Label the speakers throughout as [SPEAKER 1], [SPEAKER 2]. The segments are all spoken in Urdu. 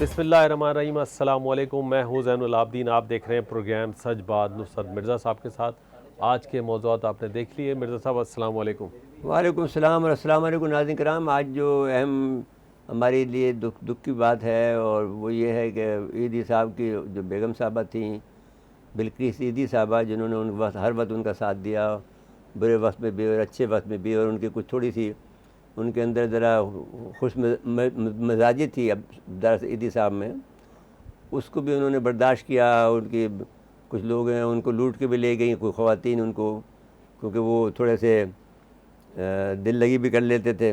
[SPEAKER 1] بسم اللہ الرحمن الرحیم، السلام علیکم، میں ہوں زین العابدین۔ آپ دیکھ رہے ہیں پروگرام سچ بات نصرت مرزا صاحب کے ساتھ۔ آج کے موضوعات آپ نے دیکھ لیے۔ مرزا صاحب السلام علیکم۔
[SPEAKER 2] وعلیکم السلام اور السلام علیکم ناظرین کرام۔ آج جو اہم ہمارے لیے دکھ کی بات ہے اور وہ یہ ہے کہ عیدی صاحب کی جو بیگم صاحبہ تھیں، بلقیس عیدی صاحبہ، جنہوں نے ہر وقت ان کا ساتھ دیا، برے وقت میں بھی اور اچھے وقت میں بھی، اور ان کی کچھ تھوڑی سی ان کے اندر ذرا خوش مزاجی تھی اب دراصل عیدی صاحب میں، اس کو بھی انہوں نے برداشت کیا۔ ان کی کچھ لوگ ہیں ان کو لوٹ کے بھی لے گئیں، کوئی خواتین ان کو، کیونکہ وہ تھوڑے سے دل لگی بھی کر لیتے تھے،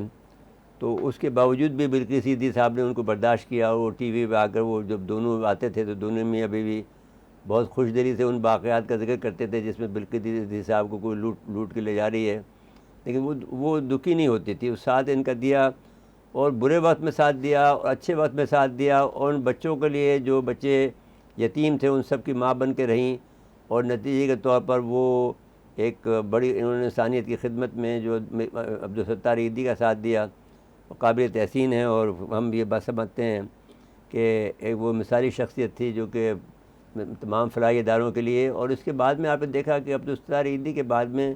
[SPEAKER 2] تو اس کے باوجود بھی بلقیس عیدی صاحب نے ان کو برداشت کیا۔ اور وہ ٹی وی پہ آ کر وہ جب دونوں آتے تھے تو دونوں میں ابھی بھی بہت خوش دلی سے ان واقعات کا ذکر کرتے تھے جس میں بلقیس عیدی صاحب کو کوئی لوٹ کے لے جا رہی ہے، لیکن وہ دکھی نہیں ہوتی تھی، اس ساتھ ان کا دیا، اور برے وقت میں ساتھ دیا اور اچھے وقت میں ساتھ دیا، اور ان بچوں کے لیے جو بچے یتیم تھے ان سب کی ماں بن کے رہیں، اور نتیجے کے طور پر وہ ایک بڑی انہوں نے انسانیت کی خدمت میں جو عبدالستار عیدی کا ساتھ دیا وہ قابل تحسین ہے، اور ہم یہ بات سمجھتے ہیں کہ ایک وہ مثالی شخصیت تھی جو کہ تمام فلاحی اداروں کے لیے۔ اور اس کے بعد میں آپ نے دیکھا کہ عبدالستار عیدی کے بعد میں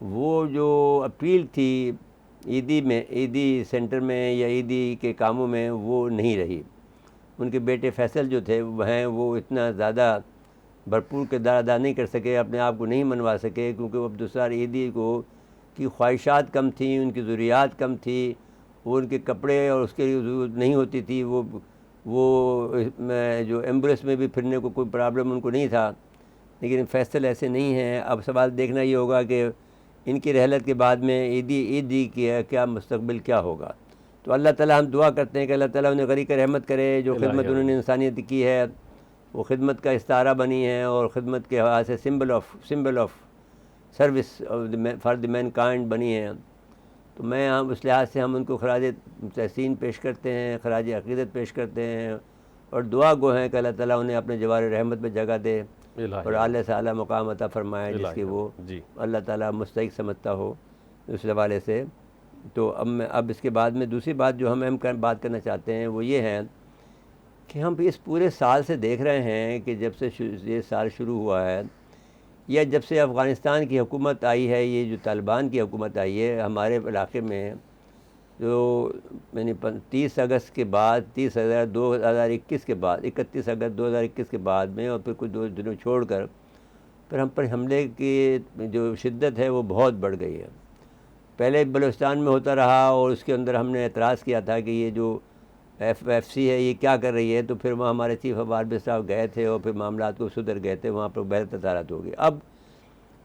[SPEAKER 2] وہ جو اپیل تھی عیدی سینٹر میں یا عیدی کے کاموں میں وہ نہیں رہی۔ ان کے بیٹے فیصل جو تھے وہ اتنا زیادہ بھرپور کردار ادا نہیں کر سکے، اپنے آپ کو نہیں منوا سکے، کیونکہ وہ عبدالستار عیدی کی خواہشات کم تھیں، ان کی ضروریات کم تھی، وہ ان کے کپڑے اور اس کے لیے ضرورت نہیں ہوتی تھی، وہ جو ایمبولینس میں بھی پھرنے کو کوئی پرابلم ان کو نہیں تھا، لیکن فیصل ایسے نہیں ہیں۔ اب سوال دیکھنا یہ ہوگا کہ ان کی رحلت کے بعد میں عیدی کی کیا مستقبل کیا ہوگا۔ تو اللہ تعالیٰ ہم دعا کرتے ہیں کہ اللہ تعالیٰ انہیں غریق رحمت کرے، جو خدمت انہوں نے انسانیت کی ہے وہ خدمت کا استعارہ بنی ہے، اور خدمت کے حوالے سے symbol of service for the mankind بنی ہے۔ تو ہم اس لحاظ سے ہم ان کو خراج تحسین پیش کرتے ہیں، خراج عقیدت پیش کرتے ہیں، اور دعا گو ہیں کہ اللہ تعالیٰ انہیں اپنے جوار رحمت میں جگہ دے اور اعلیٰ سے اعلیٰ مقام عطا فرمائے جس کی وہ اللہ تعالیٰ مستحق سمجھتا ہو۔ اس حوالے سے تو اب اس کے بعد میں دوسری بات جو ہم بات کرنا چاہتے ہیں وہ یہ ہے کہ ہم اس پورے سال سے دیکھ رہے ہیں کہ جب سے یہ سال شروع ہوا ہے یا جب سے افغانستان کی حکومت آئی ہے، یہ جو طالبان کی حکومت آئی ہے ہمارے علاقے میں، جو یعنی 30 اگست کے بعد 2021 کے بعد 31 اگست 2021 کے بعد میں، اور پھر کچھ 2 دنوں چھوڑ کر پھر ہم پر حملے کی جو شدت ہے وہ بہت بڑھ گئی ہے۔ پہلے بلوچستان میں ہوتا رہا اور اس کے اندر ہم نے اعتراض کیا تھا کہ یہ جو FFC ہے یہ کیا کر رہی ہے، تو پھر وہاں ہمارے چیف آف آرمی صاحب گئے تھے اور پھر معاملات کو سدھر گئے تھے، وہاں پر بحث تجارت ہو گئی۔ اب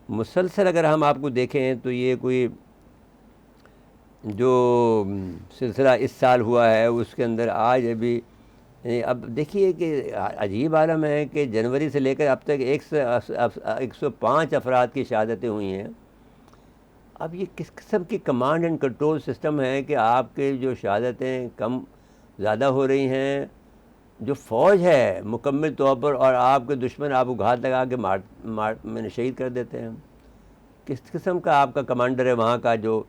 [SPEAKER 2] مسلسل اگر ہم آپ کو دیکھیں تو یہ کوئی جو سلسلہ اس سال ہوا ہے اس کے اندر آج ابھی اب دیکھیے کہ عجیب عالم ہے کہ جنوری سے لے کر اب تک 105 افراد کی شہادتیں ہوئی ہیں۔ اب یہ کس قسم کی کمانڈ اینڈ کنٹرول سسٹم ہے کہ آپ کے جو شہادتیں زیادہ ہو رہی ہیں، جو فوج ہے مکمل طور پر، اور آپ کے دشمن آپ کو گھات لگا کے میں شہید کر دیتے ہیں۔ کس قسم کا آپ کا کمانڈر ہے وہاں کا جو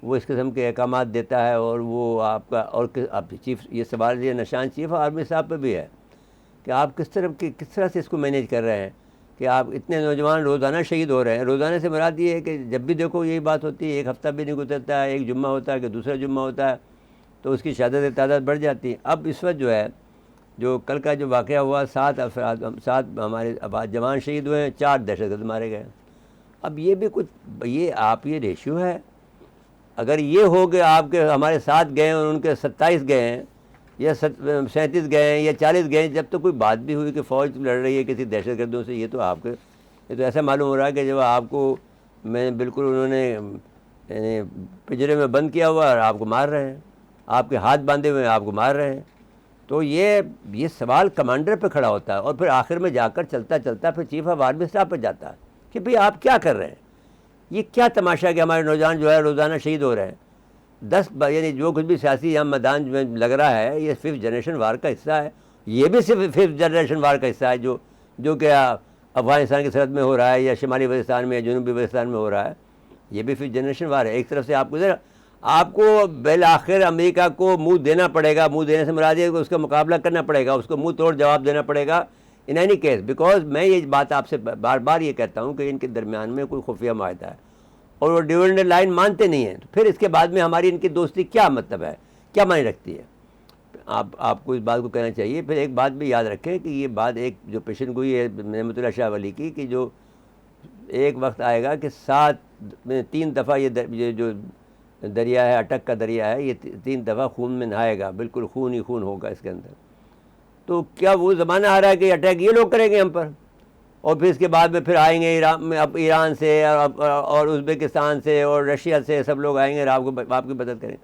[SPEAKER 2] وہ اس قسم کے احکامات دیتا ہے، اور وہ آپ کا اور آپ چیف، یہ سوال یہ نشان چیف آرمی صاحب پہ بھی ہے کہ آپ کس طرح سے اس کو مینیج کر رہے ہیں کہ آپ اتنے نوجوان روزانہ شہید ہو رہے ہیں۔ روزانہ سے مراد یہ ہے کہ جب بھی دیکھو یہی بات ہوتی ہے، ایک ہفتہ بھی نہیں گزرتا ہے، ایک جمعہ ہوتا ہے کہ دوسرا جمعہ ہوتا ہے تو اس کی شہادت تعداد بڑھ جاتی ہے۔ اب اس وقت جو ہے جو کل کا جو واقعہ ہوا، 7 ہمارے جوان شہید ہوئے ہیں، 4 دہشت گرد مارے گئے۔ اب یہ بھی کچھ یہ ریشیو ہے۔ اگر یہ ہو کہ آپ کے ہمارے 7 گئے اور ان کے 27 گئے ہیں یا 37 گئے ہیں یا 40 گئے ہیں، جب تو کوئی بات بھی ہوئی کہ فوج لڑ رہی ہے کسی دہشت گردوں سے، یہ تو ایسا معلوم ہو رہا ہے کہ جب آپ کو بالکل انہوں نے پنجرے میں بند کیا ہوا اور آپ کو مار رہے ہیں، آپ کے ہاتھ باندھے ہوئے ہیں، آپ کو مار رہے ہیں۔ تو یہ سوال کمانڈر پہ کھڑا ہوتا ہے، اور پھر آخر میں جا کر چلتا پھر چیف آف آرمی اسٹاف پہ جاتا ہے کہ بھئی آپ کیا کر رہے ہیں، یہ کیا تماشا ہے کہ ہمارے نوجوان جو ہے روزانہ شہید ہو رہے ہیں۔ یعنی جو کچھ بھی سیاسی یہاں میدان میں لگ رہا ہے یہ 5th جنریشن وار کا حصہ ہے، یہ بھی صرف 5th جنریشن وار کا حصہ ہے جو کہ افغانستان کی سرحد میں ہو رہا ہے یا شمالی وزیرستان میں یا جنوبی وزیرستان میں ہو رہا ہے، یہ بھی 5th جنریشن وار ہے۔ ایک طرف سے آپ آپ کو بالآخر امریکہ کو منہ دینا پڑے گا. منہ دینے سے مراد ہے کہ اس کا مقابلہ کرنا پڑے گا, اس کو منہ توڑ جواب دینا پڑے گا ان اینی کیس. بیکاز میں یہ بات آپ سے بار بار یہ کہتا ہوں کہ ان کے درمیان میں کوئی خفیہ معاہدہ ہے اور وہ ڈیویڈنڈ لائن مانتے نہیں ہیں, تو پھر اس کے بعد میں ہماری ان کی دوستی کیا مطلب ہے, کیا معنی رکھتی ہے؟ آپ کو اس بات کو کہنا چاہیے. پھر ایک بات بھی یاد رکھیں کہ یہ بات ایک جو پیشن گوئی ہے نعمت اللہ شاہ ولی کی, کہ جو ایک وقت آئے گا کہ 3 دفعہ یہ جو دریا ہے, اٹک کا دریا ہے, یہ 3 دفعہ خون میں نہائے گا, بالکل خون ہی خون ہوگا اس کے اندر. تو کیا وہ زمانہ آ رہا ہے کہ اٹیک یہ لوگ کریں گے ہم پر, اور پھر اس کے بعد میں پھر آئیں گے ایران سے اور ازبکستان سے اور رشیا سے سب لوگ آئیں گے آپ کی مدد کریں.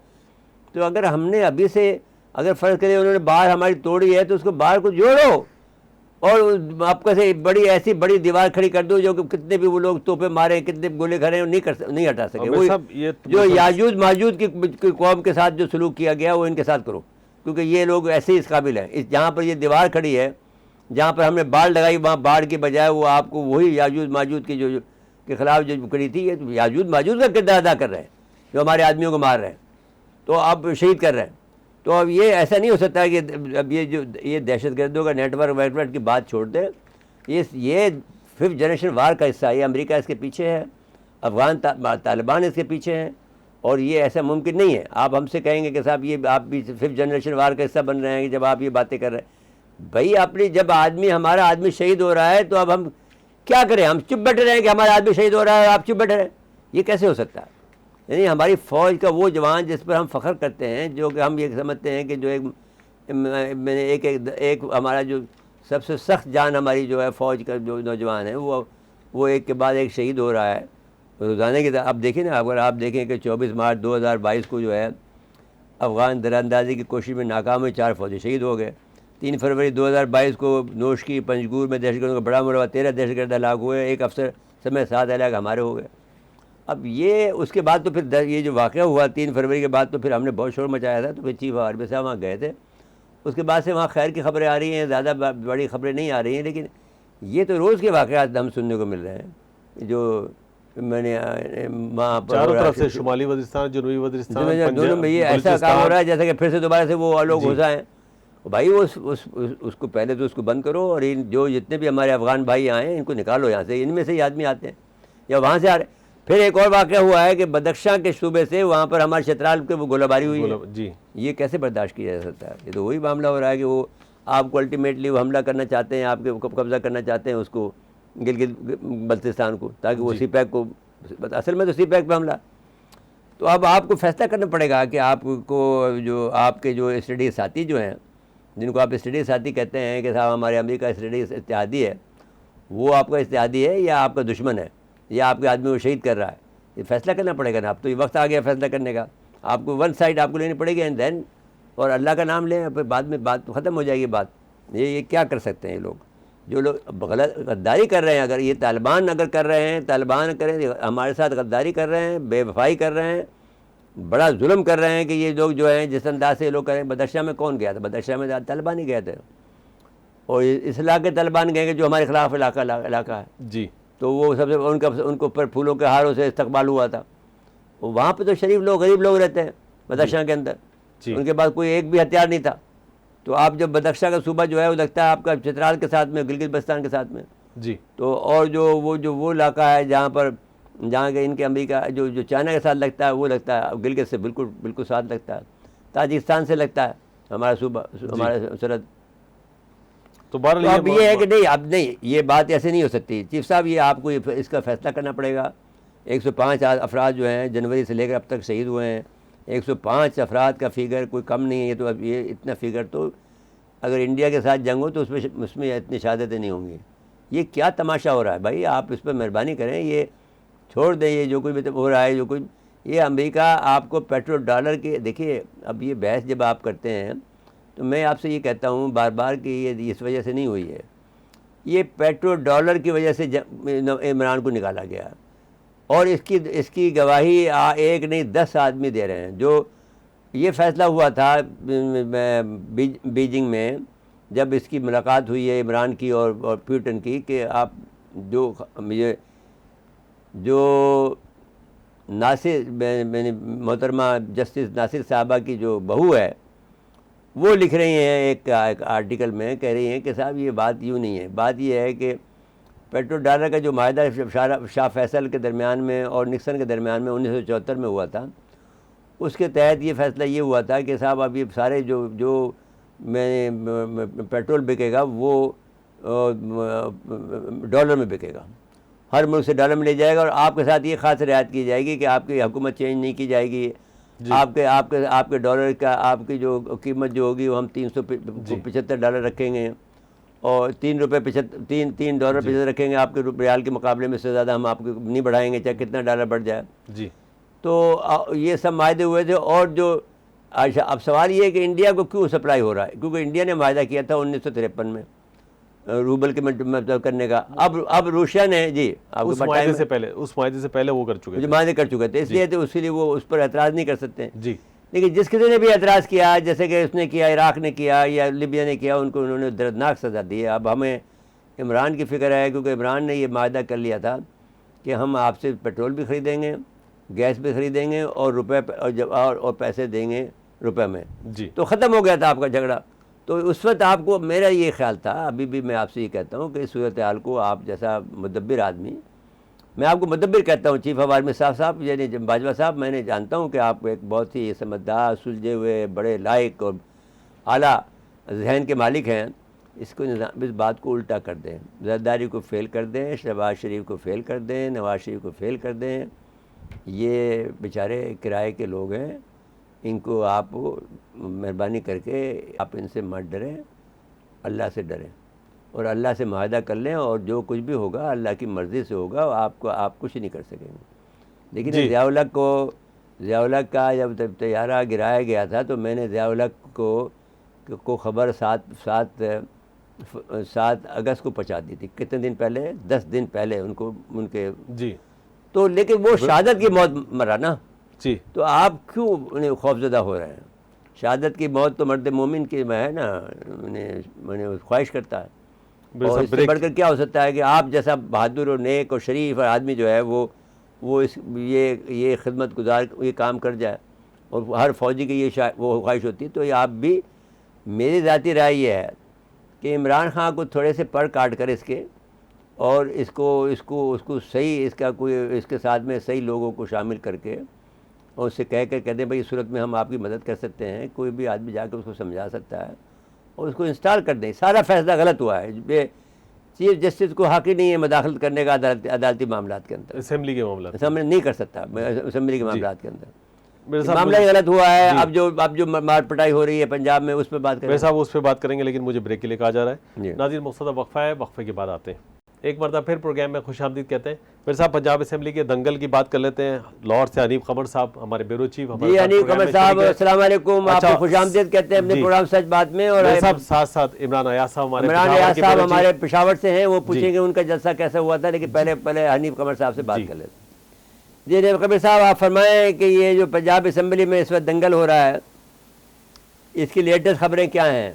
[SPEAKER 2] تو اگر ہم نے ابھی سے اگر فرض کریں انہوں نے باہر ہماری توڑی ہے تو اس کو باہر کو جوڑو اور آپ کا سے ایسی بڑی دیوار کھڑی کر دو جو کہ کتنے بھی وہ لوگ توپے مارے, کتنے گولے کھڑے نہیں ہٹا سکے. وہ جو یاجوج ماجوج کی قوم کے ساتھ جو سلوک کیا گیا وہ ان کے ساتھ کرو, کیونکہ یہ لوگ ایسے ہی اس قابل ہیں. جہاں پر یہ دیوار کھڑی ہے, جہاں پر ہم نے بال لگائی, وہاں باڑ کی بجائے وہ آپ کو وہی یاجوج ماجوج کی جو کے خلاف جو کھڑی تھی, یہ یاجوج ماجوج کا کردار ادا کر رہے ہیں جو ہمارے آدمیوں کو مار رہے ہیں, تو آپ شہید کر رہے ہیں. تو اب یہ ایسا نہیں ہو سکتا کہ اب یہ دہشت گردوں کا نیٹ ورک کی بات چھوڑ دیں. یہ 5th جنریشن وار کا حصہ ہے, یہ امریکہ اس کے پیچھے ہے, افغان طالبان اس کے پیچھے ہیں, اور یہ ایسا ممکن نہیں ہے. آپ ہم سے کہیں گے کہ صاحب یہ آپ بھی 5th جنریشن وار کا حصہ بن رہے ہیں جب آپ یہ باتیں کر رہے ہیں. بھائی اپنی جب ہمارا آدمی شہید ہو رہا ہے تو اب ہم کیا کریں؟ ہم چپ بیٹھے رہیں کہ ہمارا آدمی شہید ہو رہا ہے اور آپ چپ بیٹھے رہیں؟ یہ کیسے ہو سکتا ہے؟ یعنی ہماری فوج کا وہ جوان جس پر ہم فخر کرتے ہیں, جو کہ ہم یہ سمجھتے ہیں کہ جو ایک ہمارا جو سب سے سخت جان ہماری جو ہے فوج کا جو نوجوان ہے وہ ایک کے بعد ایک شہید ہو رہا ہے روزانہ کی. اب دیکھیں نا, اگر آپ دیکھیں کہ 24 مارچ 2022 کو جو ہے افغان دراندازی کی کوشش میں ناکام ہوئی, 4 فوجی شہید ہو گئے. 3 فروری 2022 کو نوشکی پنجگور میں دہشت گردوں کا بڑا مرتبہ 13 دہشت گرد ہلاک ہوئے, ایک افسر سمیت 7 ہلاک ہمارے ہو گئے. اب یہ اس کے بعد تو پھر یہ جو واقعہ ہوا 3 فروری کے بعد تو پھر ہم نے بہت شور مچایا تھا, تو پھر چیف آرمی صاحب وہاں گئے تھے. اس کے بعد سے وہاں خیر کی خبریں آ رہی ہیں, زیادہ بڑی خبریں نہیں آ رہی ہیں, لیکن یہ تو روز کے واقعات ہم سننے کو مل رہے ہیں جو میں نے وہاں پر
[SPEAKER 1] چاروں طرف سے, شمالی وزیرستان, جنوبی وزیرستان,
[SPEAKER 2] دونوں میں یہ ایسا کام ہو رہا ہے جیسے کہ پھر سے دوبارہ سے وہ لوگ گھسا ہیں. بھائی اس کو پہلے تو اس کو بند کرو, اور جو جتنے بھی ہمارے افغان بھائی آئے ہیں ان کو نکالو یہاں سے. ان میں سے ہی آدمی آتے ہیں یا وہاں سے آ رہے. پھر ایک اور واقعہ ہوا ہے کہ بدخشاں کے صوبے سے وہاں پر ہمارے چترال کے وہ گولہ باری ہوئی ہے.
[SPEAKER 1] جی, یہ
[SPEAKER 2] کیسے برداشت کیا جا سکتا ہے؟ یہ تو وہی معاملہ ہو رہا ہے کہ وہ آپ کو الٹیمیٹلی وہ حملہ کرنا چاہتے ہیں, آپ کے قبضہ کرنا چاہتے ہیں اس کو گلگت بلتستان کو, تاکہ وہ سی پیک کو, اصل میں تو سی پیک پہ حملہ. تو اب آپ کو فیصلہ کرنا پڑے گا کہ آپ کو جو آپ کے جو اسٹڈی ساتھی جو ہیں, جن کو آپ اسٹڈی ساتھی کہتے ہیں کہ صاحب ہمارے امریکہ اسٹڈی اتحادی ہے, وہ آپ کا اتحادی ہے یا آپ کا دشمن ہے, یا آپ کے آدمی کو شہید کر رہا ہے. یہ فیصلہ کرنا پڑے گا نا. اب تو یہ وقت آ گیا فیصلہ کرنے کا. آپ کو ون سائڈ آپ کو لینی پڑے گی, اینڈ دین اور اللہ کا نام لیں, پھر بعد میں بات ختم ہو جائے گی بات. یہ کیا کر سکتے ہیں یہ لوگ, جو لوگ غلط غداری کر رہے ہیں؟ اگر یہ طالبان اگر کر رہے ہیں, طالبان کریں ہمارے ساتھ غداری کر رہے ہیں, بے وفائی کر رہے ہیں, بڑا ظلم کر رہے ہیں کہ یہ لوگ جو ہیں جس انداز سے یہ لوگ کریں. بدخشاں میں کون گیا تھا؟ بدخشاں میں طالبان ہی گئے تھے, اور اس علاقے طالبان گئے جو ہمارے خلاف علاقہ ہے.
[SPEAKER 1] جی,
[SPEAKER 2] تو وہ سب سے ان کے اوپر پھولوں کے ہاروں سے استقبال ہوا تھا. وہاں پہ تو شریف لوگ, غریب لوگ رہتے ہیں بدخشاں کے اندر, ان کے پاس کوئی ایک بھی ہتھیار نہیں تھا. تو آپ جب بدخشاں کا صوبہ جو ہے وہ لگتا ہے آپ کا چترال کے ساتھ میں, گلگت بلتستان کے ساتھ میں.
[SPEAKER 1] جی,
[SPEAKER 2] تو اور وہ علاقہ ہے جہاں کہ ان کے امریکہ جو چائنا کے ساتھ لگتا ہے, وہ لگتا ہے گلگت سے بالکل ساتھ لگتا ہے, تاجکستان سے لگتا ہے ہمارا صوبہ, ہمارا سرحد. تو اب یہ ہے کہ نہیں, اب نہیں, یہ بات ایسے نہیں ہو سکتی. چیف صاحب یہ آپ کو اس کا فیصلہ کرنا پڑے گا. 105 افراد جو ہیں جنوری سے لے کر اب تک شہید ہوئے ہیں. 105 افراد کا فگر کوئی کم نہیں ہے. تو اب یہ اتنا فگر تو اگر انڈیا کے ساتھ جنگ ہو تو اس میں اتنی شہادتیں نہیں ہوں گی. یہ کیا تماشا ہو رہا ہے بھائی؟ آپ اس پہ مہربانی کریں, یہ چھوڑ دیں یہ جو کوئی ہو رہا ہے. جو کوئی یہ امریکہ آپ کو پیٹرول ڈالر کے, دیکھیے اب یہ بحث جب آپ کرتے ہیں تو میں آپ سے یہ کہتا ہوں بار بار کہ یہ اس وجہ سے نہیں ہوئی ہے. یہ پیٹرول ڈالر کی وجہ سے عمران کو نکالا گیا, اور اس کی گواہی ایک نہیں 10 آدمی دے رہے ہیں. جو یہ فیصلہ ہوا تھا بیجنگ میں جب اس کی ملاقات ہوئی ہے عمران کی اور پیوٹن کی, کہ آپ جو ناصر میں نے محترمہ جسٹس ناصر صاحبہ کی جو بہو ہے وہ لکھ رہی ہیں ایک آرٹیکل میں، کہہ رہی ہیں کہ صاحب یہ بات یوں نہیں ہے، بات یہ ہے کہ پیٹرول ڈالر کا جو معاہدہ شاہ فیصل کے درمیان میں اور نکسن کے درمیان میں 1974 میں ہوا تھا، اس کے تحت یہ فیصلہ یہ ہوا تھا کہ صاحب اب یہ سارے جو میں پیٹرول بکے گا وہ ڈالر میں بکے گا، ہر ملک سے ڈالر میں لے جائے گا، اور آپ کے ساتھ یہ خاص رعایت کی جائے گی کہ آپ کی حکومت چینج نہیں کی جائے گی، آپ کے ڈالر کا آپ کی جو قیمت جو ہوگی وہ ہم $375 رکھیں گے، اور $3.75 رکھیں گے آپ کے ریال کے مقابلے میں، اس سے زیادہ ہم آپ کو نہیں بڑھائیں گے چاہے کتنا ڈالر بڑھ جائے.
[SPEAKER 1] جی
[SPEAKER 2] تو یہ سب معاہدے ہوئے تھے. اور جو اب سوال یہ ہے کہ انڈیا کو کیوں سپلائی ہو رہا ہے، کیونکہ انڈیا نے معاہدہ کیا تھا 1953 میں روبل کے مطلب کرنے کا. اب روشیا نے
[SPEAKER 1] اس معاہدے سے پہلے وہ کر چکے
[SPEAKER 2] جو معاہدے کر چکے تھے، اس لیے تو اس لیے وہ اس پر اعتراض نہیں کر سکتے.
[SPEAKER 1] جی
[SPEAKER 2] لیکن جس کسی نے بھی اعتراض کیا، جیسے کہ اس نے کیا، عراق نے کیا یا لیبیا نے کیا، انہوں نے دردناک سزا دی ہے. اب ہمیں عمران کی فکر ہے، کیونکہ عمران نے یہ معاہدہ کر لیا تھا کہ ہم آپ سے پیٹرول بھی خریدیں گے، گیس بھی خریدیں گے، اور روپے اور پیسے دیں گے روپے میں.
[SPEAKER 1] جی
[SPEAKER 2] تو ختم ہو گیا تھا آپ کا جھگڑا. تو اس وقت آپ کو، میرا یہ خیال تھا، ابھی بھی میں آپ سے یہ کہتا ہوں کہ اس صورتحال کو آپ جیسا مدبر آدمی، میں آپ کو مدبر کہتا ہوں، چیف آف آرمی صاحب یعنی باجوہ صاحب، میں نے جانتا ہوں کہ آپ ایک بہت ہی سمجھدار، سلجھے ہوئے، بڑے لائق اور اعلیٰ ذہن کے مالک ہیں. اس بات کو الٹا کر دیں، زرداری کو فیل کر دیں، شہباز شریف کو فیل کر دیں، نواز شریف کو فیل کر دیں. یہ بیچارے کرائے کے لوگ ہیں، ان کو آپ مہربانی کر کے آپ ان سے مت ڈریں، اللہ سے ڈریں اور اللہ سے معاہدہ کر لیں، اور جو کچھ بھی ہوگا اللہ کی مرضی سے ہوگا. آپ کچھ نہیں کر سکیں گے. لیکن ضیاء الحق کا جب طیارہ گرایا گیا تھا تو میں نے ضیاء الحق کو خبر 7 اگست کو پہنچا دی تھی. کتنے دن پہلے؟ 10 دن پہلے ان کے.
[SPEAKER 1] جی
[SPEAKER 2] تو لیکن وہ شہادت کی موت مرا نا.
[SPEAKER 1] جی
[SPEAKER 2] تو آپ کیوں انہیں خوفزدہ ہو رہے ہیں؟ شہادت کی موت تو مرد مومن کی میں ہے نا، انہیں خواہش کرتا ہے. اور اس سے بڑھ کر کیا ہو سکتا ہے کہ آپ جیسا بہادر اور نیک اور شریف اور آدمی جو ہے وہ یہ خدمت گزار یہ کام کر جائے، اور ہر فوجی کی وہ خواہش ہوتی ہے. تو یہ آپ بھی، میری ذاتی رائے یہ ہے کہ عمران خان کو تھوڑے سے پر کاٹ کر اس کے، اور اس کو صحیح، اس کے ساتھ میں صحیح لوگوں کو شامل کر کے، اور اس سے کہہ دیں بھائی اس صورت میں ہم آپ کی مدد کر سکتے ہیں. کوئی بھی آدمی جا کے اس کو سمجھا سکتا ہے اور اس کو انسٹال کر دیں. سارا فیصلہ غلط ہوا ہے. چیف جسٹس کو حق ہی نہیں ہے مداخلت کرنے کا عدالتی معاملات کے اندر.
[SPEAKER 1] اسمبلی کے معاملات
[SPEAKER 2] اسمبلی نہیں کر سکتا، اسمبلی کے معاملات کے اندر. معاملہ ہی غلط ہوا ہے. اب جو مار پٹائی ہو رہی ہے پنجاب میں، اس پہ بات کریں.
[SPEAKER 1] صاحب اس پہ بات کریں گے، لیکن مجھے بریک کے لیے کہا جا رہا ہے. ناظرین مقصدہ وقفہ ہے، وقفے کے بعد آتے ہیں. ایک مرتبہ پھر پروگرام میں خوش آمدید کہتے ہیں. میرے صاحب پنجاب اسمبلی کے دنگل کی بات کر لیتے ہیں. لاہور سے حنیف قمر صاحب ہمارے بیورو چیف.
[SPEAKER 2] جی حنیف قمر صاحب السلام علیکم، آپ کو خوش آمدید کہتے ہیں اپنے پروگرام سچ بات میں. اور
[SPEAKER 1] ساتھ عمران ایاز صاحب
[SPEAKER 2] ہمارے پشاور سے ہیں، وہ پوچھیں گے ان کا جلسہ کیسا ہوا تھا. لیکن پہلے حنیف قمر صاحب سے بات کر لیتے ہیں. جی حنیف قمر صاحب، آپ فرمائیں کہ یہ جو پنجاب اسمبلی میں اس وقت دنگل ہو رہا ہے، اس کی لیٹسٹ خبریں کیا ہیں؟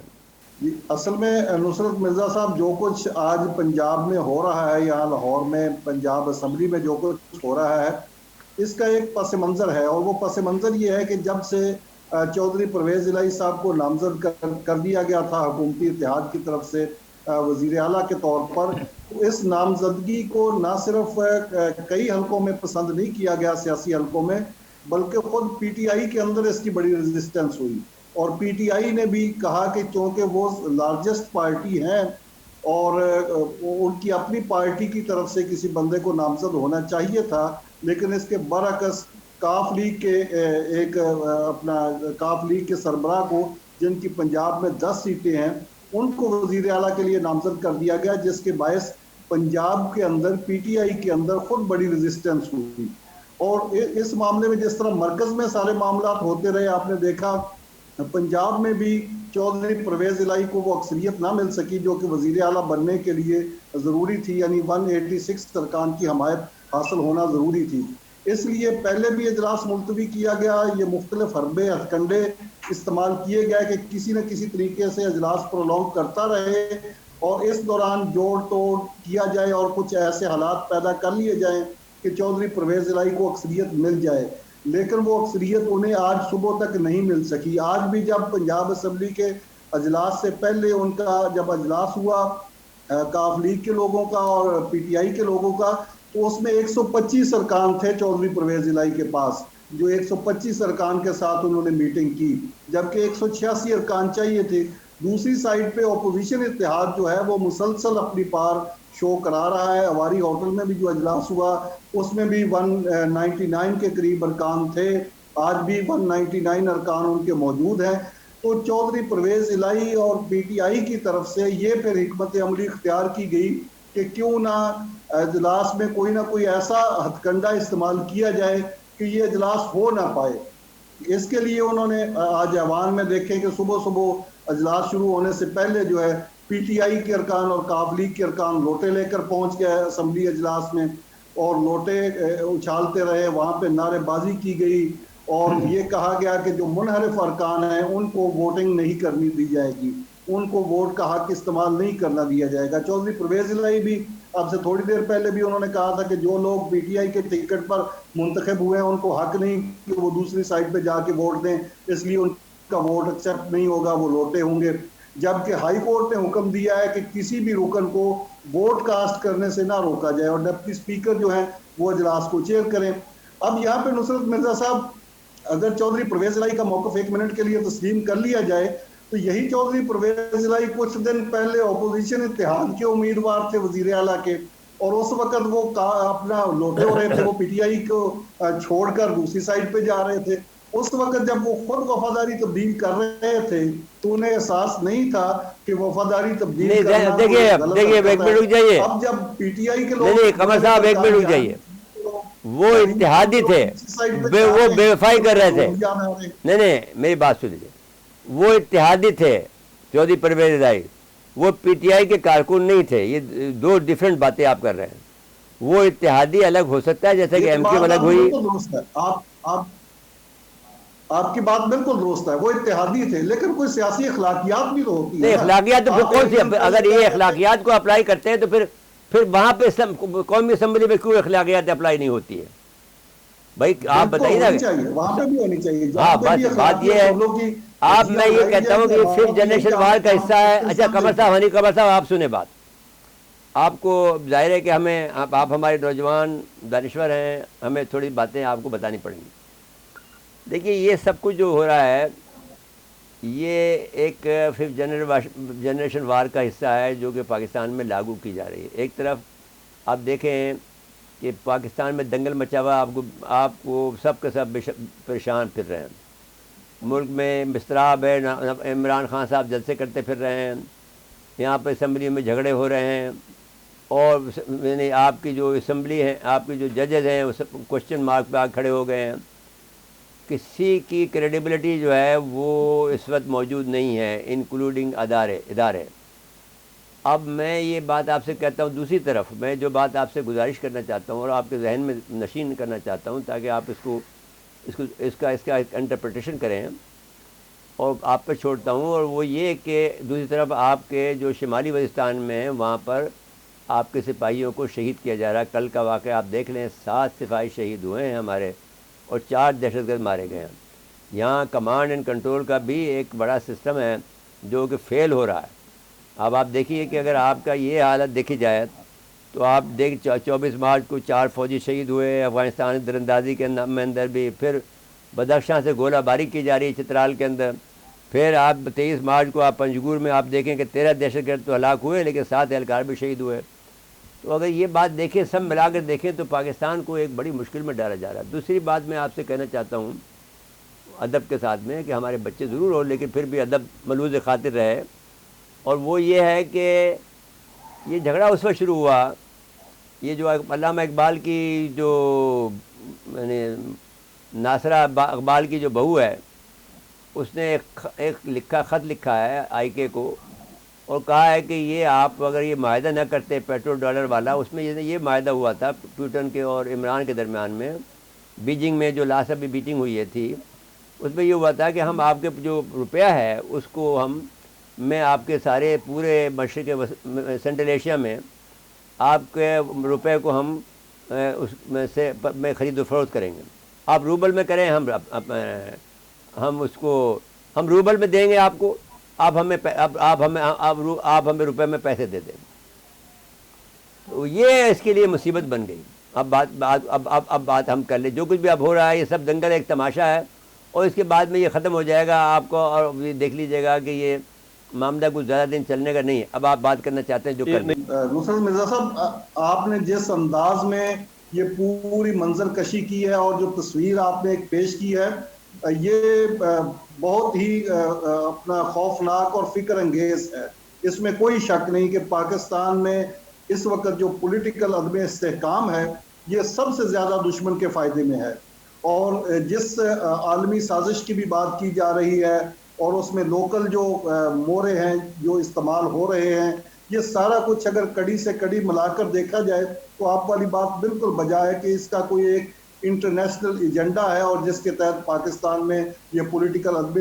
[SPEAKER 3] اصل میں نصرت مرزا صاحب، جو کچھ آج پنجاب میں ہو رہا ہے یا لاہور میں پنجاب اسمبلی میں جو کچھ ہو رہا ہے، اس کا ایک پس منظر ہے. اور وہ پس منظر یہ ہے کہ جب سے چودھری پرویز الہی صاحب کو نامزد کر دیا گیا تھا حکومتی اتحاد کی طرف سے وزیر اعلیٰ کے طور پر، اس نامزدگی کو نہ صرف کئی حلقوں میں پسند نہیں کیا گیا، سیاسی حلقوں میں، بلکہ خود پی ٹی آئی کے اندر اس کی بڑی ریزسٹنس ہوئی. اور پی ٹی آئی نے بھی کہا کہ چونکہ وہ لارجسٹ پارٹی ہیں اور ان کی اپنی پارٹی کی طرف سے کسی بندے کو نامزد ہونا چاہیے تھا، لیکن اس کے برعکس کاف لیگ کے سربراہ کو، جن کی پنجاب میں 10 سیٹیں ہیں، ان کو وزیر اعلیٰ کے لیے نامزد کر دیا گیا، جس کے باعث پنجاب کے اندر پی ٹی آئی کے اندر خود بڑی ریزسٹنس ہوئی. اور اس معاملے میں جس طرح مرکز میں سارے معاملات ہوتے رہے، آپ نے دیکھا پنجاب میں بھی چودھری پرویز الہی کو وہ اکثریت نہ مل سکی جو کہ وزیر اعلیٰ بننے کے لیے ضروری تھی، یعنی 186 ارکان کی حمایت حاصل ہونا ضروری تھی. اس لیے پہلے بھی اجلاس ملتوی کیا گیا. یہ مختلف حربے ہتھکنڈے استعمال کیے گئے کہ کسی نہ کسی طریقے سے اجلاس پرولونگ کرتا رہے اور اس دوران جوڑ توڑ کیا جائے اور کچھ ایسے حالات پیدا کر لیے جائیں کہ چودھری پرویز الہی کو اکثریت مل جائے، لیکن وہ اکثریت انہیں آج صبح تک نہیں مل سکی۔ آج بھی جب پنجاب اسمبلی کے اجلاس سے پہلے ان کا جب اجلاس ہوا کاف لیگ کے لوگوں کا اور پی ٹی آئی کے لوگوں کا، تو اس میں 125 ارکان تھے چودھری پرویز الہی کے پاس، جو 125 ارکان کے ساتھ انہوں نے میٹنگ کی، جبکہ 186 ارکان چاہیے تھے۔ دوسری سائڈ پہ اپوزیشن اتحاد جو ہے وہ مسلسل اپنی پار شو کرا رہا ہے۔ ہماری ہوٹل میں بھی جو اجلاس ہوا اس میں بھی 199 کے قریب ارکان تھے، آج بھی 199 ارکان ان کے موجود ہیں۔ تو چودھری پرویز الہی اور پی ٹی آئی کی طرف سے یہ پھر حکمت عملی اختیار کی گئی کہ کیوں نہ اجلاس میں کوئی نہ کوئی ایسا ہتھ کنڈا استعمال کیا جائے کہ یہ اجلاس ہو نہ پائے۔ اس کے لیے انہوں نے آج ایوان میں دیکھیں کہ صبح صبح اجلاس شروع ہونے سے پہلے جو ہے پی ٹی آئی کے ارکان اور کاف لیگ کے ارکان لوٹے لے کر پہنچ گئے اسمبلی اجلاس میں، اور لوٹے اچھالتے رہے، وہاں پہ نعرے بازی کی گئی، اور یہ کہا گیا کہ جو منحرف ارکان ہیں ان کو ووٹنگ نہیں کرنی دی جائے گی، ان کو ووٹ کا حق استعمال نہیں کرنا دیا جائے گا۔ چودھری پرویز الہی بھی اب سے تھوڑی دیر پہلے بھی انہوں نے کہا تھا کہ جو لوگ پی ٹی آئی کے ٹکٹ پر منتخب ہوئے ہیں ان کو حق نہیں کہ وہ دوسری سائڈ پہ جا کے ووٹ دیں، اس لیے ان کا ووٹ ایکسیپٹ نہیں ہوگا، وہ لوٹے ہوں گے۔ جبکہ ہائی کورٹ نے حکم دیا ہے کہ کسی بھی رکن کو ووٹ کاسٹ کرنے سے نہ روکا جائے، اور ڈپٹی اسپیکر جو ہیں وہ اجلاس کو چیئر کریں۔ اب یہاں پہ نصرت مرزا صاحب، اگر چودھری پرویز الہی کا موقف ایک منٹ کے لیے تسلیم کر لیا جائے تو یہی چودھری پرویز الہی کچھ دن پہلے اپوزیشن اتحاد کے امیدوار تھے وزیر اعلیٰ کے، اور اس وقت وہ اپنا لوٹے ہو رہے تھے، وہ پی ٹی آئی کو چھوڑ کر دوسری سائڈ پہ جا رہے تھے۔ اس وقت جب وہ خود وفاداری تبدیل کر رہے تھے تو انہیں احساس نہیں تھا کہ وفاداری تبدیل کرنا
[SPEAKER 2] دیکھیے ایک منٹ رک جائیے،
[SPEAKER 3] اب جب پی ٹی آئی کے لوگ
[SPEAKER 2] نہیں قمر صاحب ایک منٹ رک جائیے، وہ اتحادی تھے، وہ بے وفائی کر رہے تھے، نہیں میری بات سن لیجیے، وہ اتحادی تھے چودھری پرویز الہی، وہ پی ٹی آئی کے کارکن نہیں تھے۔ یہ دو ڈیفرنٹ باتیں آپ کر رہے ہیں۔ وہ اتحادی الگ ہو سکتا ہے جیسے کہ ایم کیو الگ ہوئی۔
[SPEAKER 3] آپ کی بات بالکل درست ہے، وہ اتحادی تھے، لیکن کوئی سیاسی اخلاقیات بھی تو ہوتی ہے۔
[SPEAKER 2] نہیں اخلاقیات تو پھر کون سی، اگر یہ اخلاقیات کو اپلائی کرتے ہیں تو پھر وہاں پہ قومی اسمبلی میں کیوں اخلاقیات اپلائی نہیں ہوتی ہے بھائی؟ آپ بتائیے نا،
[SPEAKER 3] وہاں پہ بھی ہونی چاہیے۔
[SPEAKER 2] ہاں بس بات یہ ہے، آپ میں یہ کہتا ہوں کہ یہ ففتھ جنریشن وار کا حصہ ہے۔ اچھا قمر صاحب آپ سنیں بات، آپ کو ظاہر ہے کہ ہمیں، آپ ہمارے نوجوان دانشور ہیں، ہمیں تھوڑی باتیں آپ کو بتانی پڑیں گی۔ دیکھیے یہ سب کچھ جو ہو رہا ہے یہ ایک ففتھ جنریشن وار کا حصہ ہے جو کہ پاکستان میں لاگو کی جا رہی ہے۔ ایک طرف آپ دیکھیں کہ پاکستان میں دنگل مچا ہوا، آپ کو سب کے سب پریشان پھر رہے ہیں، ملک میں مستراب ہے، عمران خان صاحب جلسے کرتے پھر رہے ہیں، یہاں پہ اسمبلی میں جھگڑے ہو رہے ہیں، اور یعنی آپ کی جو اسمبلی ہے، آپ کی جو ججز ہیں وہ سب کوشچن مارک پہ آ کھڑے ہو گئے ہیں۔ کسی کی کریڈیبلٹی جو ہے وہ اس وقت موجود نہیں ہے، انکلوڈنگ ادارے۔ اب میں یہ بات آپ سے کہتا ہوں، دوسری طرف میں جو بات آپ سے گزارش کرنا چاہتا ہوں اور آپ کے ذہن میں نشین کرنا چاہتا ہوں تاکہ آپ اس کا انٹرپریٹیشن کریں، اور آپ پہ چھوڑتا ہوں، اور وہ یہ کہ دوسری طرف آپ کے جو شمالی وزیرستان میں ہیں وہاں پر آپ کے سپاہیوں کو شہید کیا جا رہا ہے۔ کل کا واقعہ آپ دیکھ لیں، 7 سپاہی شہید ہوئے ہیں ہمارے، اور 4 دہشت گرد مارے گئے ہیں۔ یہاں کمانڈ اینڈ کنٹرول کا بھی ایک بڑا سسٹم ہے جو کہ فیل ہو رہا ہے۔ اب آپ دیکھیے کہ اگر آپ کا یہ حالت دیکھی جائے تو آپ 24 مارچ کو 4 فوجی شہید ہوئے افغانستان درندازی کے اندر بھی، پھر بدخشاں سے گولہ باری کی جا رہی ہے چترال کے اندر، پھر آپ 23 مارچ کو آپ پنجگور میں آپ دیکھیں کہ 13 دہشت گرد تو ہلاک ہوئے لیکن 7 اہلکار بھی شہید ہوئے۔ تو اگر یہ بات دیکھیں، سب ملا کر دیکھیں تو پاکستان کو ایک بڑی مشکل میں ڈالا جا رہا ہے۔ دوسری بات میں آپ سے کہنا چاہتا ہوں ادب کے ساتھ میں کہ ہمارے بچے ضرور ہو لیکن پھر بھی ادب ملوز خاطر رہے، اور وہ یہ ہے کہ یہ جھگڑا اس وقت شروع ہوا، یہ جو علامہ اقبال کی جو یعنی ناصرہ اقبال کی جو بہو ہے، اس نے ایک خط لکھا ہے آئی کے کو، اور کہا ہے کہ یہ آپ اگر یہ معاہدہ نہ کرتے پیٹرول ڈالر والا، اس میں یہ معاہدہ ہوا تھا پوٹن کے اور عمران کے درمیان میں، بیجنگ میں جو لاسٹ ابھی میٹنگ ہوئی تھی، اس میں یہ ہوا تھا کہ ہم آپ کے جو روپیہ ہے اس کو میں آپ کے سارے پورے مشرق سینٹرل ایشیا میں آپ کے روپے کو ہم اس میں سے میں خرید و فروخت کریں گے. آپ روبل میں کریں, ہم اس کو ہم روبل میں دیں گے آپ کو, آپ ہمیں روپے میں پیسے دے دیں. تو یہ اس کے لیے مصیبت بن گئی. اب بات ہم کر لیں, جو کچھ بھی اب ہو رہا ہے یہ سب دنگل ایک تماشا ہے, اور اس کے بعد میں یہ ختم ہو جائے گا آپ کو, اور دیکھ لیجیے گا کہ یہ معاملہ کچھ زیادہ دن چلنے کا نہیں ہے. اب آپ بات کرنا چاہتے ہیں جو کر لیں.
[SPEAKER 3] نصرت مرزا صاحب, آپ نے جس انداز میں یہ پوری منظر کشی کی ہے اور جو تصویر آپ نے ایک پیش کی ہے, یہ بہت ہی اپنا خوفناک اور فکر انگیز ہے. اس میں کوئی شک نہیں کہ پاکستان میں اس وقت جو پولیٹیکل عدم استحکام ہے یہ سب سے زیادہ دشمن کے فائدے میں ہے. اور جس عالمی سازش کی بھی بات کی جا رہی ہے اور اس میں لوکل جو مورے ہیں جو استعمال ہو رہے ہیں, یہ سارا کچھ اگر کڑی سے کڑی ملا کر دیکھا جائے تو آپ والی بات بالکل بجا ہے کہ اس کا کوئی ایک انٹرنیشنل ایجنڈا ہے, اور جس کے تحت پاکستان میں یہ پولیٹیکل عدم.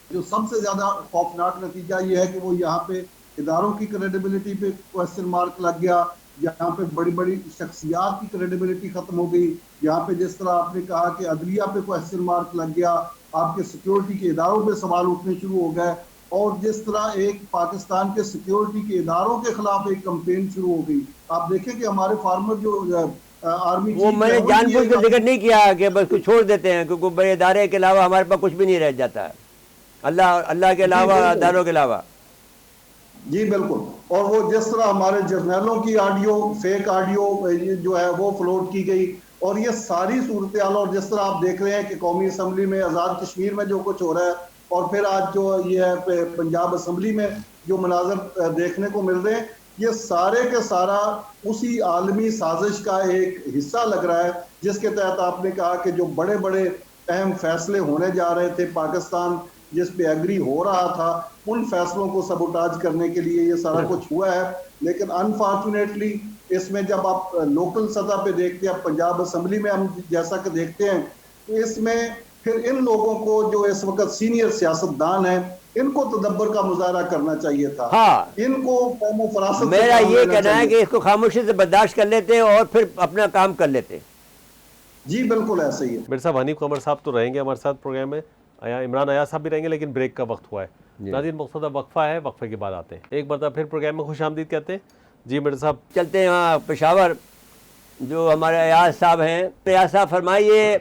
[SPEAKER 3] جو سب سے زیادہ خوفناک نتیجہ یہ ہے کہ وہ یہاں پہ اداروں کی کریڈیبلٹی پہ کوسچن مارک لگ گیا, یہاں پہ بڑی بڑی شخصیات کی کریڈیبلٹی ختم ہو گئی, یہاں پہ جس طرح آپ نے کہا کہ عدلیہ پہ کوسچن مارک لگ گیا, آپ کے سیکیورٹی کے اداروں پہ سوال اٹھنے شروع ہو گئے, اور جس طرح ایک پاکستان کے سیکیورٹی کے اداروں کے خلاف ایک کمپین شروع ہو گئی. آپ دیکھیں کہ ہمارے فارمر جو آرمی
[SPEAKER 2] وہ میں نے جان بوجھ کر ذکر نہیں کیا کہ بس کچھ چھوڑ دیتے ہیں, کیونکہ بڑے ادارے کے علاوہ ہمارے پاس کچھ بھی نہیں رہ جاتا ہے, اللہ کے علاوہ, اداروں کے علاوہ.
[SPEAKER 3] جی بالکل. اور وہ جس طرح ہمارے جرنیلوں کی آڈیو, فیک آڈیو جو ہے وہ فلوٹ کی گئی, اور یہ ساری صورتحال, اور جس طرح آپ دیکھ رہے ہیں کہ قومی اسمبلی میں آزاد کشمیر میں جو کچھ ہو رہا ہے, اور پھر آج جو یہ ہے پنجاب اسمبلی میں جو مناظر دیکھنے کو مل رہے ہیں, یہ سارے کے سارا اسی عالمی سازش کا ایک حصہ لگ رہا ہے, جس کے تحت آپ نے کہا کہ جو بڑے بڑے اہم فیصلے ہونے جا رہے تھے, پاکستان جس پہ ایگری ہو رہا تھا, ان فیصلوں کو سبوٹاج کرنے کے لیے یہ سارا کچھ ہوا ہے. لیکن انفارچونیٹلی اس میں جب آپ لوکل سطح پہ دیکھتے ہیں, پنجاب اسمبلی میں ہم جیسا کہ دیکھتے ہیں, تو اس میں پھر ان لوگوں کو جو اس وقت سینئر سیاستدان ہیں, ان کو تدبر کا مظاہرہ کرنا چاہیے تھا.
[SPEAKER 2] ہاں,
[SPEAKER 3] ان کو قوم و فراست.
[SPEAKER 2] میرا یہ کہنا ہے کہ اس کو خاموشی سے برداشت کر لیتے اور پھر اپنا کام کر لیتے.
[SPEAKER 3] جی بالکل ایسا ہی ہے.
[SPEAKER 1] میرے صاحب حنیف قمر صاحب تو رہیں گے ہمارے ساتھ پروگرام میں, عمران ایاز صاحب بھی رہیں گے, لیکن بریک کا وقت ہوا ہے. ناظرین مقتدہ وقفہ ہے, وقفے کے بعد آتے ہیں. ایک مرتبہ پھر پروگرام میں خوش آمدید کہتے ہیں. جی میرے صاحب
[SPEAKER 2] چلتے ہیں وہاں پشاور, جو ہمارے ایاز صاحب ہیں. ایاز صاحب فرمائیے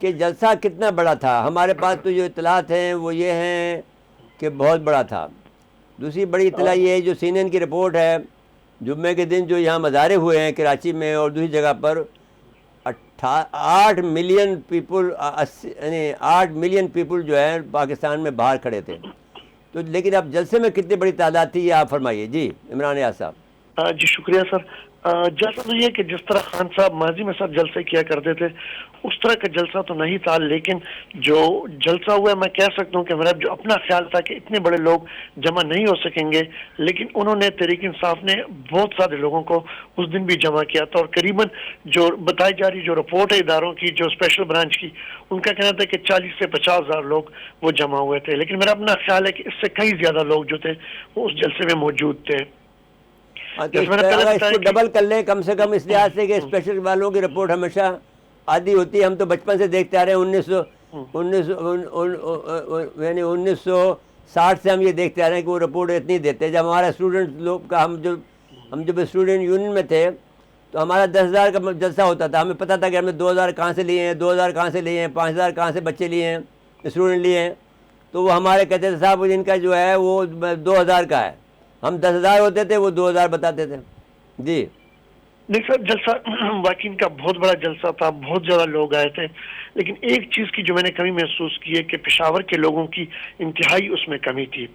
[SPEAKER 2] کہ جلسہ کتنا بڑا تھا. ہمارے پاس تو جو اطلاعات ہیں وہ یہ ہیں کہ بہت بڑا تھا. دوسری بڑی اطلاع یہ ہے, جو سی این این کی رپورٹ ہے, جمعے کے دن جو یہاں مظاہرے ہوئے ہیں کراچی میں اور دوسری جگہ پر, 8 ملین پیپل, یعنی 8 ملین پیپل جو ہے پاکستان میں باہر کھڑے تھے. تو لیکن اب جلسے میں کتنی بڑی تعداد تھی یہ آپ فرمائیے. جی عمران ایاز صاحب.
[SPEAKER 4] جی شکریہ سر. جلسہ تو یہ کہ جس طرح خان صاحب ماضی میں سر جلسے کیا کرتے تھے اس طرح کا جلسہ تو نہیں تھا, لیکن جو جلسہ ہوا ہے میں کہہ سکتا ہوں کہ میرا جو اپنا خیال تھا کہ اتنے بڑے لوگ جمع نہیں ہو سکیں گے, لیکن انہوں نے تحریک انصاف نے بہت سارے لوگوں کو اس دن بھی جمع کیا تھا, اور قریباً جو بتائی جا رہی جو رپورٹ ہے اداروں کی, جو اسپیشل برانچ کی, ان کا کہنا تھا کہ 40 سے 50 ہزار لوگ وہ جمع ہوئے تھے. لیکن میرا اپنا خیال ہے کہ اس سے کئی زیادہ لوگ جو تھے وہ اس جلسے میں موجود تھے.
[SPEAKER 2] اس کو ڈبل کر لیں کم سے کم, اس لحاظ سے کہ اسپیشل والوں کی رپورٹ ہمیشہ آدھی ہوتی ہے. ہم تو بچپن سے دیکھتے آ رہے ہیں, 1960 سے ہم یہ دیکھتے آ رہے ہیں کہ وہ رپورٹ اتنی دیتے ہیں. جب ہمارا اسٹوڈنٹ لوگ کا, ہم جب اسٹوڈنٹ یونین میں تھے تو ہمارا 10,000 کا جلسہ ہوتا تھا. ہمیں پتہ تھا کہ ہم نے 2,000 کہاں سے لیے ہیں, 2,000 کہاں سے لیے ہیں, 5,000 کہاں سے بچے لیے ہیں, اسٹوڈنٹ لیے ہیں. تو وہ ہمارے کہتے تھے صاحب ان کا جو ہے وہ 2,000 کا ہے. ہم 10,000 ہوتے تھے, وہ 2,000 بتاتے تھے. جی
[SPEAKER 4] نہیں سر, جلسہ واقعی ان کا بہت بڑا جلسہ تھا, بہت زیادہ لوگ آئے تھے. لیکن ایک چیز کی جو میں نے کمی محسوس کی ہے کہ پشاور کے لوگوں کی انتہائی اس میں کمی تھی.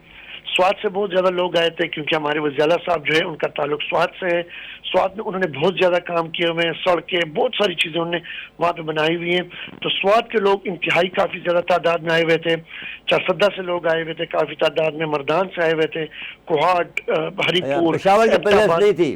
[SPEAKER 4] سوات سے بہت زیادہ لوگ آئے تھے کیونکہ ہمارے وزیر اعلیٰ صاحب جو ہے ان کا تعلق سوات سے ہے. سوات میں انہوں نے بہت زیادہ کام کیے ہوئے ہیں, سڑکیں, بہت ساری چیزیں انہوں نے وہاں پہ بنائی ہوئی ہیں. تو سوات کے لوگ انتہائی کافی زیادہ تعداد میں آئے ہوئے تھے. چارسدہ سے لوگ آئے ہوئے تھے کافی تعداد میں, مردان سے آئے ہوئے تھے, کوہاٹ, ہری پور.
[SPEAKER 2] پشاور کی پریزنس نہیں تھی.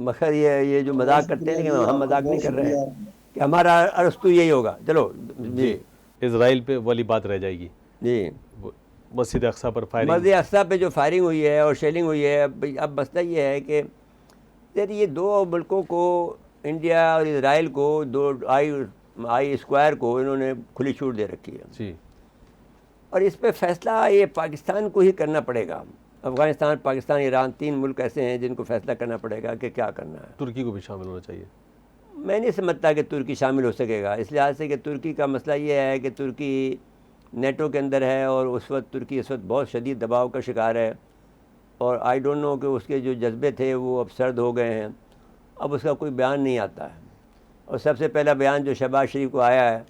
[SPEAKER 2] مگر یہ جو مذاق کرتے ہیں لیکن ہم مذاق نہیں کر رہے ہیں کہ ہمارا ارسطو یہی ہوگا. چلو جی
[SPEAKER 1] اسرائیل پہ والی بات رہ جائے گی.
[SPEAKER 2] جی
[SPEAKER 1] مسجد اقصیٰ پر فائرنگ,
[SPEAKER 2] مسجد اقصیٰ پہ جو فائرنگ ہوئی ہے اور شیلنگ ہوئی ہے, اب مسئلہ یہ ہے کہ یہ دو ملکوں کو, انڈیا اور اسرائیل کو, دو آئی اسکوائر کو انہوں نے کھلی چھوٹ دے رکھی ہے.
[SPEAKER 1] جی,
[SPEAKER 2] اور اس پہ فیصلہ یہ پاکستان کو ہی کرنا پڑے گا. افغانستان, پاکستان, ایران, 3 ملک ایسے ہیں جن کو فیصلہ کرنا پڑے گا کہ کیا کرنا ہے.
[SPEAKER 1] ترکی کو بھی شامل ہونا چاہیے.
[SPEAKER 2] میں نہیں سمجھتا کہ ترکی شامل ہو سکے گا, اس لحاظ سے کہ ترکی کا مسئلہ یہ ہے کہ ترکی نیٹو کے اندر ہے اور اس وقت ترکی اس وقت بہت شدید دباؤ کا شکار ہے, اور آئی ڈونٹ نو کہ اس کے جو جذبے تھے وہ اب سرد ہو گئے ہیں. اب اس کا کوئی بیان نہیں آتا ہے, اور سب سے پہلا بیان جو شہباز شریف کو آیا ہے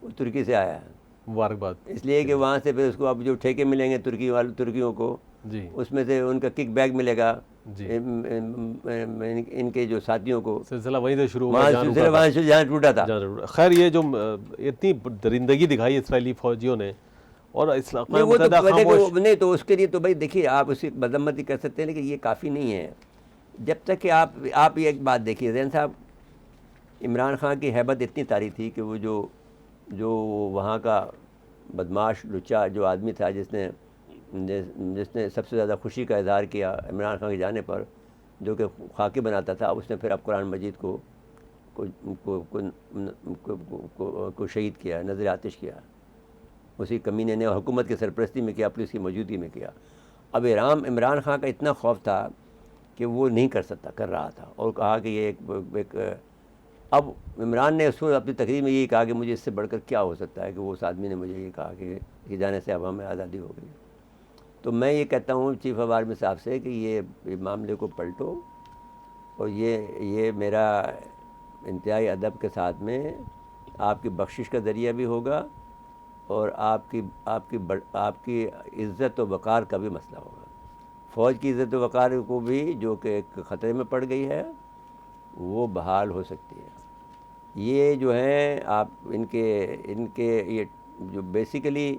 [SPEAKER 2] وہ ترکی سے آیا ہے.
[SPEAKER 1] مبارکباد.
[SPEAKER 2] اس لیے کہ وہاں سے پھر اس کو اب جو ٹھیکے ملیں گے ترکیوں کو,
[SPEAKER 1] جی,
[SPEAKER 2] اس میں سے ان کا کک بیک ملے گا
[SPEAKER 1] جی,
[SPEAKER 2] ان کے جو ساتھیوں کو.
[SPEAKER 1] سلسلہ وہیں سے شروع ہوا,
[SPEAKER 2] وہاں سے جہاں ٹوٹا تھا.
[SPEAKER 1] خیر, یہ جو اتنی درندگی دکھائی اسرائیلی فوجیوں نے, اور
[SPEAKER 2] نہیں تو اس کے لیے تو بھائی دیکھیے, آپ اس کی مذمت ہی کر سکتے ہیں لیکن یہ کافی نہیں ہے. جب تک کہ آپ یہ ایک بات دیکھیے زین صاحب, عمران خان کی ہیبت اتنی طاری تھی کہ وہ جو وہاں کا بدماش لچا جو آدمی تھا جس نے سب سے زیادہ خوشی کا اظہار کیا عمران خان کے جانے پر, جو کہ خاکی بناتا تھا, اس نے پھر اب قرآن مجید کو شہید کیا, نظر آتش کیا. اسی کمینے نے حکومت کی سرپرستی میں کیا, پولیس کی موجودگی میں کیا. اب عمران خان کا اتنا خوف تھا کہ وہ نہیں کر رہا تھا, اور کہا کہ یہ ایک اب عمران نے اس کو اپنی تقریر میں یہی کہا کہ مجھے اس سے بڑھ کر کیا ہو سکتا ہے کہ وہ اس آدمی نے مجھے یہ کہا کہ جانے سے اب ہمیں آزادی ہو گئی. تو میں یہ کہتا ہوں چیف آف آرمی صاحب سے کہ یہ معاملے کو پلٹو, اور یہ میرا انتہائی ادب کے ساتھ میں آپ کی بخشش کا ذریعہ بھی ہوگا, اور آپ کی عزت و وقار کا بھی مسئلہ ہوگا. فوج کی عزت و وقار کو بھی جو کہ ایک خطرے میں پڑ گئی ہے وہ بحال ہو سکتی ہے. یہ جو ہیں آپ ان کے یہ جو بیسیکلی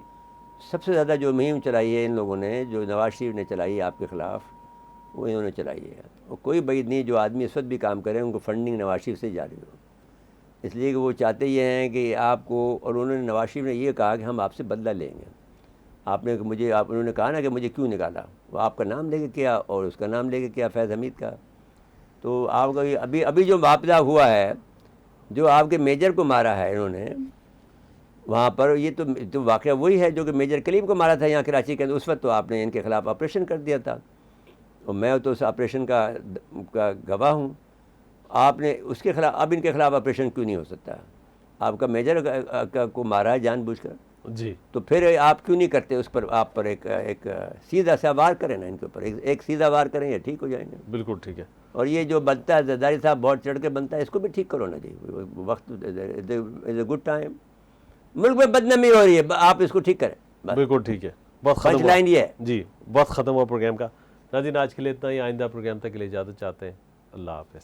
[SPEAKER 2] سب سے زیادہ جو مہم چلائی ہے ان لوگوں نے, جو نواز شریف نے چلائی ہے آپ کے خلاف, وہ انہوں نے چلائی ہے. اور کوئی بعید نہیں جو آدمی اس وقت بھی کام کرے ان کو فنڈنگ نواز شریف سے جاری ہو, اس لیے کہ وہ چاہتے یہ ہیں کہ آپ کو, اور انہوں نے نواز شریف نے یہ کہا کہ ہم آپ سے بدلہ لیں گے. انہوں نے کہا نا کہ مجھے کیوں نکالا, وہ آپ کا نام لے کے کیا اور اس کا نام لے کے کیا, فیض حمید کا. تو آپ کا ابھی جو واپدہ ہوا ہے, جو آپ کے میجر کو مارا ہے انہوں نے وہاں پر, یہ تو واقعہ وہی ہے جو کہ میجر کلیم کو مارا تھا یہاں کراچی کے اندر. اس وقت تو آپ نے ان کے خلاف آپریشن کر دیا تھا, اور میں تو اس آپریشن کا گواہ ہوں. آپ نے اس کے خلاف, اب ان کے خلاف آپریشن کیوں نہیں ہو سکتا؟ آپ کا میجر کو مارا ہے جان بوجھ کر,
[SPEAKER 1] جی,
[SPEAKER 2] تو پھر آپ کیوں نہیں کرتے اس پر, آپ پر ایک سیدھا سا وار کریں نا ان کے اوپر, ایک سیدھا وار کریں, یہ ٹھیک ہو جائیں گے.
[SPEAKER 1] بالکل ٹھیک ہے.
[SPEAKER 2] اور یہ جو بنتا ہے زرداری صاحب بہت چڑھ کے بنتا ہے, اس کو بھی ٹھیک کرو نا جی. وقت از اے گڈ ٹائم, ملک میں بدنامی ہو رہی ہے, آپ اس کو ٹھیک کریں.
[SPEAKER 1] بالکل ٹھیک ہے. بہت
[SPEAKER 2] پنچ لائن یہ ہے.
[SPEAKER 1] جی, بہت ختم ہوا پروگرام کا. ناظرین, آج کے لیے اتنا ہی. آئندہ پروگرام تک کے لیے اجازت چاہتے ہیں. اللہ حافظ.